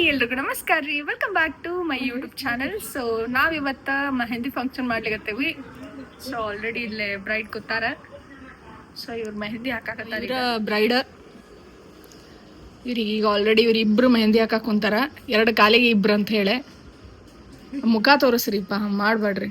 ಎಲ್ರಿಗೂ ನಮಸ್ಕಾರ ರೀ, welcome back to my YouTube channel. So ನಾವಿವತ್ತ ಮೆಹಂದಿ ಫಂಕ್ಷನ್ ಮಾಡ್ಲಿಕತ್ತೇವಿ. ಸೊ ಆಲ್ರೆಡಿ ಇಲ್ಲೇ ಬ್ರೈಡ್ ಕೂತಾರ. ಸೊ ಇವ್ರು ಮೆಹಂದಿ ಹಾಕಾಕತ್ತಾರ. ಬ್ರೈಡ್ ಇವ್ರಿಗೆ ಈಗ ಆಲ್ರೆಡಿ ಇವ್ರು ಇಬ್ರು ಮೆಹಂದಿ ಹಾಕಾಕ ಕುಂತಾರ. 2 ಕಾಲಿಗೆ ಇಬ್ರು ಅಂತ ಹೇಳಿ ಮುಖ ತೋರಿಸ್ರಿಪ್ಪ, ಮಾಡ್ಬೇಡ್ರಿ.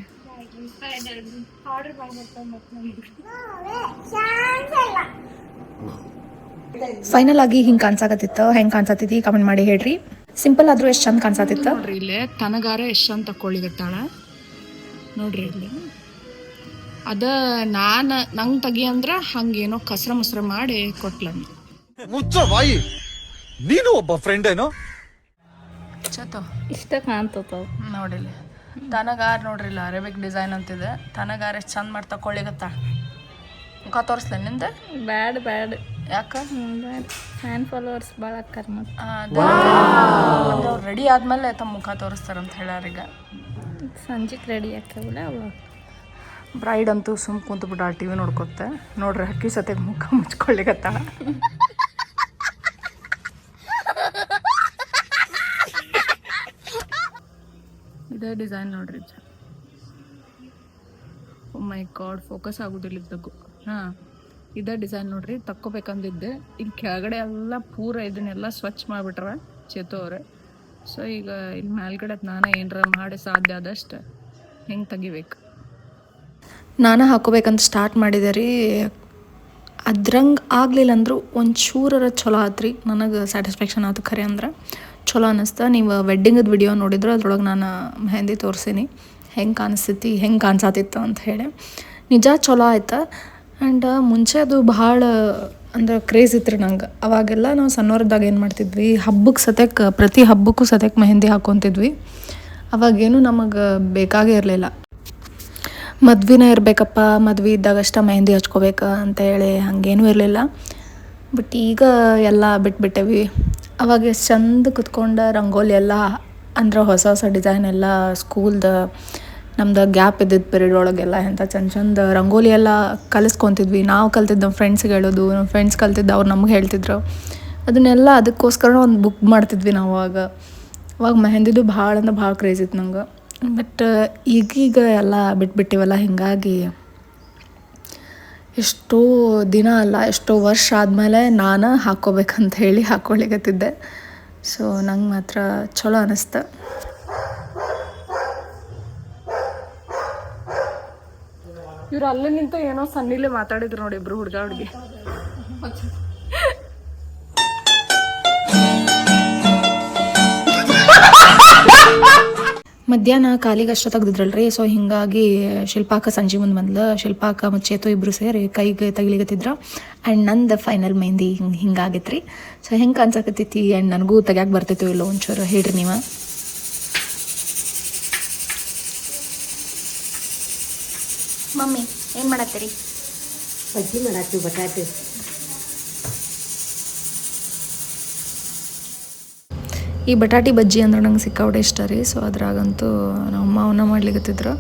ಫೈನಲ್ ಆಗಿ ಹಿಂಗೆ ಕಾಣಿಸಾಕತ್ತಿತ್ತು. ಹೆಂಗೆ ಕಾಣಿಸತೈತಿ ಕಮೆಂಟ್ ಮಾಡಿ ಹೇಳ್ರಿ. ಸಿಂಪಲ್ ಆದ್ರೂ ಎಷ್ಟು ಚಂದ ಕಾಣಿಸತಿತ್ತು ನೋಡ್ರಿ. ಇಲ್ಲೇ ತನಗಾರ ಎಷ್ಟು ಚಂದ ತಕ್ಕೊಳ್ಳಿಗತ್ತಾಳ ನೋಡ್ರಿ. ಇಲ್ಲಿ ಅದ ನಂಗೆ ತೆಗಿ ಅಂದ್ರ ಹಂಗೇನೋ ಕಸ್ರ ಮುಸ್ರ ಮಾಡಿ ಕೊಟ್ಲ. ಮುಚ್ಚ ಬಾಯಿ, ನೀನು ಒಬ್ಬ ಫ್ರೆಂಡ್ ಏನೋ ಚತೋ ಇಷ್ಟ ಕಾಣ್ತದ ನೋಡಿಲ್ಲಿ. ತನಗಾರ ನೋಡ್ರಿಲ್ಲ, ಅರೇಬಿಕ್ ಡಿಸೈನ್ ಅಂತಿದೆ. ತನಗಾರ ಎಷ್ಟು ಚಂದ ಮಾಡಿ ತಕ್ಕೊಳ್ಳಿಗತ್ತ. ಮುಖ ತೋರಿಸ್ಲ ನಿಂದ? ಬ್ಯಾಡ್ ಬ್ಯಾಡ್. ಯಾಕ? ಫ್ಯಾನ್ ಫಾಲೋವರ್ಸ್ ಭಾಳ ಅಕ್ಕಾರ. ಮತ್ತು ಅವ್ರು ರೆಡಿ ಆದ್ಮೇಲೆ ತಮ್ಮ ಮುಖ ತೋರಿಸ್ತಾರಂತ ಹೇಳ್ಯಾರೀಗ. ಸಂಜೆಗೆ ರೆಡಿ ಆಗ್ತಾವಲ್ಲ ಅವಾಗ. ಬ್ರೈಡ್ ಅಂತೂ ಸುಮ್ ಕುಂತ್ಬಿಟ್ಟು ಆ ಟಿವಿ ನೋಡ್ಕೊತ್ತೆ. ನೋಡ್ರಿ ಹಕ್ಕಿ ಸತೆಗೆ ಮುಖ ಮುಚ್ಕೊಳ್ಳಿಗತ್ತಾಳ. ಇದೇ ಡಿಸೈನ್ ನೋಡ್ರಿ. ಓ ಮೈ ಗಾಡ್, ಫೋಕಸ್ ಆಗೋದಿಲ್ಲ ಇದ್ದಕ್ಕೂ. ಹಾಂ, ಇದೇ ಡಿಸೈನ್ ನೋಡ್ರಿ ತಕ್ಕೋಬೇಕಂದಿದ್ದೆ. ಇಲ್ಲಿ ಕೆಳಗಡೆ ಎಲ್ಲ ಪೂರ ಇದನ್ನೆಲ್ಲ ಸ್ವಚ್ಛ ಮಾಡಿಬಿಟ್ರ ಚೇತು ಅವ್ರೆ. ಸೊ ಈಗ ಇಲ್ಲಿ ಮೇಲ್ಗಡೆ ನಾನು ಏನರ ಮಾಡಿ ಸಾಧ್ಯ ಆದಷ್ಟು ಹೆಂಗೆ ತೆಗಿಬೇಕು. ನಾನು ಹಾಕೋಬೇಕಂತ ಸ್ಟಾರ್ಟ್ ಮಾಡಿದೆ ರೀ. ಅದ್ರಂಗೆ ಆಗಲಿಲ್ಲ ಅಂದರೂ ಒಂಚೂರರ ಚಲೋ ಆತ್ರಿ. ನನಗೆ ಸ್ಯಾಟಿಸ್ಫ್ಯಾಕ್ಷನ್ ಆಯ್ತು. ಖರೆ ಅಂದ್ರೆ ಚಲೋ ಅನ್ನಿಸ್ತಾ. ನೀವು ವೆಡ್ಡಿಂಗದ ವಿಡಿಯೋ ನೋಡಿದ್ರೆ ಅದ್ರೊಳಗೆ ನಾನು ಮೆಹಂದಿ ತೋರಿಸೀನಿ ಹೆಂಗೆ ಕಾಣಿಸ್ತೈತಿ, ಹೆಂಗೆ ಕಾಣಿಸತ್ತಿತ್ತು ಅಂತ ಹೇಳಿ. ನಿಜ ಚಲೋ ಆಯ್ತು. ಆ್ಯಂಡ್ ಮುಂಚೆ ಅದು ಭಾಳ ಅಂದ್ರೆ ಕ್ರೇಜ್ ಇತ್ತು ರೀ ನಂಗೆ. ಅವಾಗೆಲ್ಲ ನಾವು ಸಣ್ಣವ್ರದಾಗ ಏನು ಮಾಡ್ತಿದ್ವಿ, ಹಬ್ಬಕ್ಕೆ ಸತ್ಯಕ್ಕೆ ಪ್ರತಿ ಹಬ್ಬಕ್ಕೂ ಸತ್ಯಕ್ಕೆ ಮೆಹಂದಿ ಹಾಕ್ಕೊತಿದ್ವಿ. ಅವಾಗೇನು ನಮಗೆ ಬೇಕಾಗೇ ಇರಲಿಲ್ಲ. ಮದ್ವೆನೇ ಇರಬೇಕಪ್ಪ, ಮದ್ವೆ ಇದ್ದಾಗಷ್ಟ ಮೆಹಂದಿ ಹಚ್ಕೋಬೇಕು ಅಂತೇಳಿ ಹಾಗೇನೂ ಇರಲಿಲ್ಲ. ಬಟ್ ಈಗ ಎಲ್ಲ ಬಿಟ್ಬಿಟ್ಟೇವಿ. ಅವಾಗ ಎಷ್ಟು ಚಂದ ಕುತ್ಕೊಂಡು ರಂಗೋಲಿ ಎಲ್ಲ ಅಂದ್ರೆ ಹೊಸ ಹೊಸ ಡಿಸೈನ್ ಎಲ್ಲ ಸ್ಕೂಲ್ದು ನಮ್ದು ಗ್ಯಾಪ್ ಇದ್ದಿದ್ದು ಪೀರಿಯಡ್ ಒಳಗೆಲ್ಲ ಎಂಥ ಚಂದ ರಂಗೋಲಿ ಎಲ್ಲ ಕಲಿಸ್ಕೊತಿದ್ವಿ. ನಾವು ಕಲ್ತಿದ್ದು ನಮ್ಮ ಫ್ರೆಂಡ್ಸ್ಗೆ ಹೇಳೋದು, ನಮ್ಮ ಫ್ರೆಂಡ್ಸ್ ಕಲ್ತಿದ್ದು ಅವ್ರು ನಮ್ಗೆ ಹೇಳ್ತಿದ್ರು. ಅದನ್ನೆಲ್ಲ ಅದಕ್ಕೋಸ್ಕರ ಒಂದು ಬುಕ್ ಮಾಡ್ತಿದ್ವಿ ನಾವು. ಅವಾಗ ಮೆಹಂದಿದು ಭಾಳ ಅಂದ್ರೆ ಭಾಳ ಕ್ರೇಜ್ ಇತ್ತು ನಂಗೆ. ಬಟ್ ಈಗೀಗ ಎಲ್ಲ ಬಿಟ್ಬಿಟ್ಟಿವಲ್ಲ. ಹೀಗಾಗಿ ಎಷ್ಟೋ ದಿನ ಅಲ್ಲ, ಎಷ್ಟೋ ವರ್ಷ ಆದಮೇಲೆ ನಾನು ಹಾಕ್ಕೋಬೇಕಂತ ಹೇಳಿ ಹಾಕ್ಕೊಳ್ಳಿಕತ್ತಿದ್ದೆ. ಸೊ ನಂಗೆ ಮಾತ್ರ ಚಲೋ ಅನ್ನಿಸ್ತು. ಇವ್ರು ಅಲ್ಲೇ ನಿಂತು ಏನೋ ಸಣ್ಣಿಲೆ ಮಾತಾಡಿದ್ರು ನೋಡಿ ಇಬ್ರು ಹುಡುಗ ಹುಡುಗಿ. ಮಧ್ಯಾಹ್ನ ಕಾಲಿಗೆ ಅಷ್ಟ ತೆಗ್ದಿದ್ರಲ್ರಿ. ಸೊ ಹೀಗಾಗಿ ಶಿಲ್ಪಾಕ ಸಂಜೆ ಮುಂದೆ ಬಂದ್ಲು. ಶಿಲ್ಪಾಕ ಮತ್ತು ಚೇತು ಇಬ್ಬರು ಸೇರಿ ಕೈಗೆ ತೆಗಿಲಿಕತ್ತಿದ್ರು. ಆ್ಯಂಡ್ ನಂದು ಫೈನಲ್ ಮೆಹಂದಿ ಹಿಂಗಾಗೈತೆ ರೀ. ಸೊ ಹೆಂಗೆ ಕಾಣಿಸಕತ್ತೈತಿ ಆ್ಯಂಡ್ ನನಗೂ ತೆಗ್ಯಾಕೆ ಬರ್ತೈತೋ ಇಲ್ಲೋ ಒಂಚೂರು ಹೇಳ್ರಿ ನೀವು. ಮಮ್ಮಿ ಏನು ಮಾಡತ್ತೀರಿ? ಬಜ್ಜಿ ಮಾಡತ್ತೀವಿ, ಬಟಾಟೆ. ಈ ಬಟಾಟಿ ಬಜ್ಜಿ ಅಂದ್ರೆ ನಂಗೆ ಸಿಕ್ಕಾಪಟ್ಟೆ ಇಷ್ಟ ರೀ. ಸೊ ಅದ್ರಾಗಂತೂ ನಮ್ಮ ಅಮ್ಮ ಅವನ್ನ ಮಾಡ್ಲಿಕತ್ತಿದ್ರು.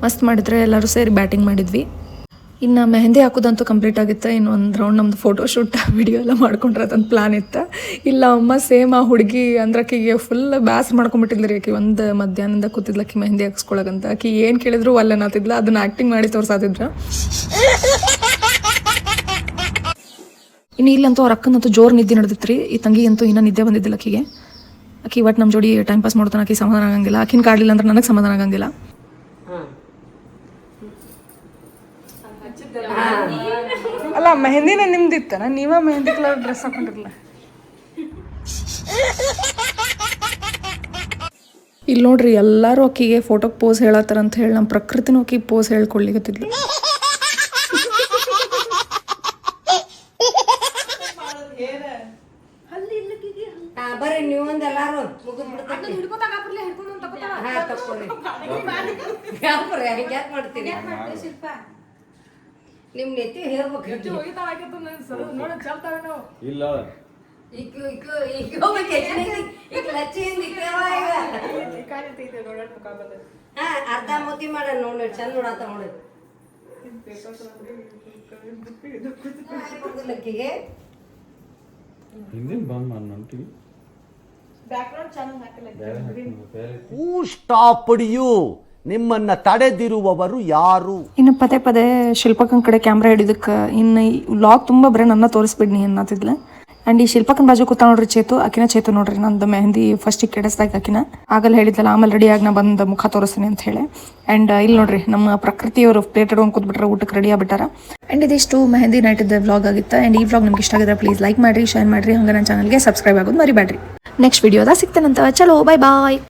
ಮಸ್ತ್ ಮಾಡಿದ್ರೆ. ಎಲ್ಲರೂ ಸೇರಿ ಬ್ಯಾಟಿಂಗ್ ಮಾಡಿದ್ವಿ. ಇನ್ನು ಮೆಹಂದಿ ಹಾಕೋದಂತೂ ಕಂಪ್ಲೀಟ್ ಆಗಿತ್ತು. ಇನ್ನೊಂದು ರೌಂಡ್ ನಮ್ಮದು ಫೋಟೋಶೂಟ್ ವಿಡಿಯೋ ಎಲ್ಲ ಮಾಡ್ಕೊಂಡ್ರೆ ಅದೊಂದು ಪ್ಲಾನ್ ಇತ್ತು. ಇಲ್ಲ ಅಮ್ಮ ಸೇಮ್ ಆ ಹುಡುಗಿ ಅಂದ್ರೆ ಆಕಿಗೆ ಫುಲ್ ಬ್ಯಾಸ್ ಮಾಡ್ಕೊಂಬಿಟ್ಟಿದ್ಲಿ ರೀ. ಆಕಿ ಒಂದು ಮಧ್ಯಾಹ್ನದಿಂದ ಕೂತಿದ್ಲಕ್ಕಿ ಮೆಹಂದಿ ಹಾಕ್ಸ್ಕೊಳಕಂತ. ಆಕಿ ಏನು ಕೇಳಿದ್ರು ಅಲ್ಲೇ ನಾತಿದ್ಲ. ಅದನ್ನ ಆ್ಯಕ್ಟಿಂಗ್ ಮಾಡಿ ತೋರ್ಸಾತಿದ್ರು. ಇನ್ನು ಇಲ್ಲಂತೂ ಅವ್ರ ಅಕ್ಕನಂತೂ ಜೋರು ನಿದ್ದೆ ನಡೆದಿತ್ತು ರೀ. ಈ ತಂಗಿ ಅಂತೂ ಇನ್ನೂ ನಿದ್ದೆ ಬಂದಿದ್ದಿಲ್ಲ ಆಕಿಗೆ. ಆಕಿ ಒಟ್ಟು ನಮ್ಮ ಜೋಡಿ ಟೈಮ್ ಪಾಸ್ ಮಾಡ್ತಾನೆ. ಆಕಿ ಸಮಾಧಾನ ಆಗಂಗಿಲ್ಲ. ಆಕಿನ ಕಾಡಲಿಲ್ಲ ಅಂದ್ರೆ ನನಗೆ ಸಮಾಧಾನ ಆಗಂಗಿಲ್ಲ. ಅಲ್ಲ ಮೆಹಂದಿನ ನಿಮ್ದಿತ್ತನ? ನೀವೇ ಮೆಹಂದಿ ಕಲರ್ ಡ್ರೆಸ್ ಹಾಕೊಂಡಿರಲ್ಲ. ಇಲ್ಲಿ ನೋಡ್ರಿ, ಎಲ್ಲರೂ ಆಕಿಗೆ ಫೋಟೋಗೆ ಪೋಸ್ ಹೇಳತ್ತಾರ ಅಂತ ಹೇಳಿ ನಮ್ಮ ಪ್ರಕೃತಿನೂ ಆಕಿಗೆ ಪೋಸ್ ಹೇಳ್ಕೊಡ್ಲಿಕತ್ತಿದ್ಲು. ಬರ್ರಿ ನೀವು ಒಂದು ಎಲ್ಲಾರು ಹಂಗ್ಯಾಕ್ ಮಾಡ್ತೀರಿ? ನಿಮ್ ನೆತ್ತಿ ಹೇಳ್ಬೇಕು. ಅರ್ಧ ಮೋತಿ ಮಾಡ ನೋಡಿ ಚಂದ ನೋಡತ್ತ ನೋಡಿ. ಲಕ್ಕಿಗೆ ಹಿಂದಿನ ಬಂದ್ ಮಾಡಿ ಹೂ ಸ್ಟಾಪ್ಡ್ ಯು? ನಿಮ್ಮನ್ನ ತಡೆದಿರುವವರು ಯಾರು? ಇನ್ನು ಪದೇ ಪದೇ ಶಿಲ್ಪಕನ್ ಕಡೆ ಕ್ಯಾಮ್ರಾ ಹಿಡಿದಕ್ಕೆ ಇನ್ನು ವ್ಲಾಗ್ ತುಂಬ ಬರೀ ನನ್ನ ತೋರಿಸ್ಬಿಡ್ನಿ ಅನ್ನತ್ತಿದ್ಲ. ಆ್ಯಂಡ್ ಈ ಶಿಲ್ಪಕನ್ ಬಾಜು ಕೂತ ನೋಡ್ರಿ ಚೇತು, ಆಕಿನ ಚೇತು ನೋಡ್ರಿ, ನಂದು ಮೆಹಂದಿ ಫಸ್ಟಿಗೆ ಕೆಡಿಸ್ದಾಗ ಆಕಿನ ಆಗಲ್ಲ ಹೇಳಿದ್ಲಲ್ಲ, ಆಮೇಲೆ ರೆಡಿಯಾಗಿ ನಾ ಬಂದು ಮುಖ ತೋರಿಸ್ತೀನಿ ಅಂತ ಹೇಳಿ. ಆ್ಯಂಡ್ ಇಲ್ಲಿ ನೋಡ್ರಿ ನಮ್ಮ ಪ್ರಕೃತಿಯವರು ಪ್ಲೇಟ್ ಇಡ್ಕೊಂಡು ಕೂತ್ಬಿಟ್ರೆ ಊಟಕ್ಕೆ ರೆಡಿ ಆಗ್ಬಿಟ್ಟಾರ. ಆ್ಯಂಡ್ ಇದಿಷ್ಟು ಮೆಹಂದಿ ನೈಟ್ದ ವ್ಲಾಗ್ ಆಗಿತ್ತು. ಆ್ಯಂಡ್ ಈ ವ್ಲಾಗ್ ನಿಮ್ಗೆ ಇಷ್ಟ ಆಗಿದ್ರೆ ಪ್ಲೀಸ್ ಲೈಕ್ ಮಾಡಿರಿ, ಶೇರ್ ಮಾಡಿರಿ, ಹಂಗೆ ನನ್ನ ಚಾನಲ್ಗೆ ಸಬ್ಸ್ಕ್ರೈಬ್ ಆಗೋದು ಮರಿಬೇಡ್ರಿ. ನೆಕ್ಸ್ಟ್ ವಿಡಿಯೋದಾಗ ಸಿಗ್ತೇನಂತ. ಚಲೋ ಬಾಯ್ ಬಾಯ್.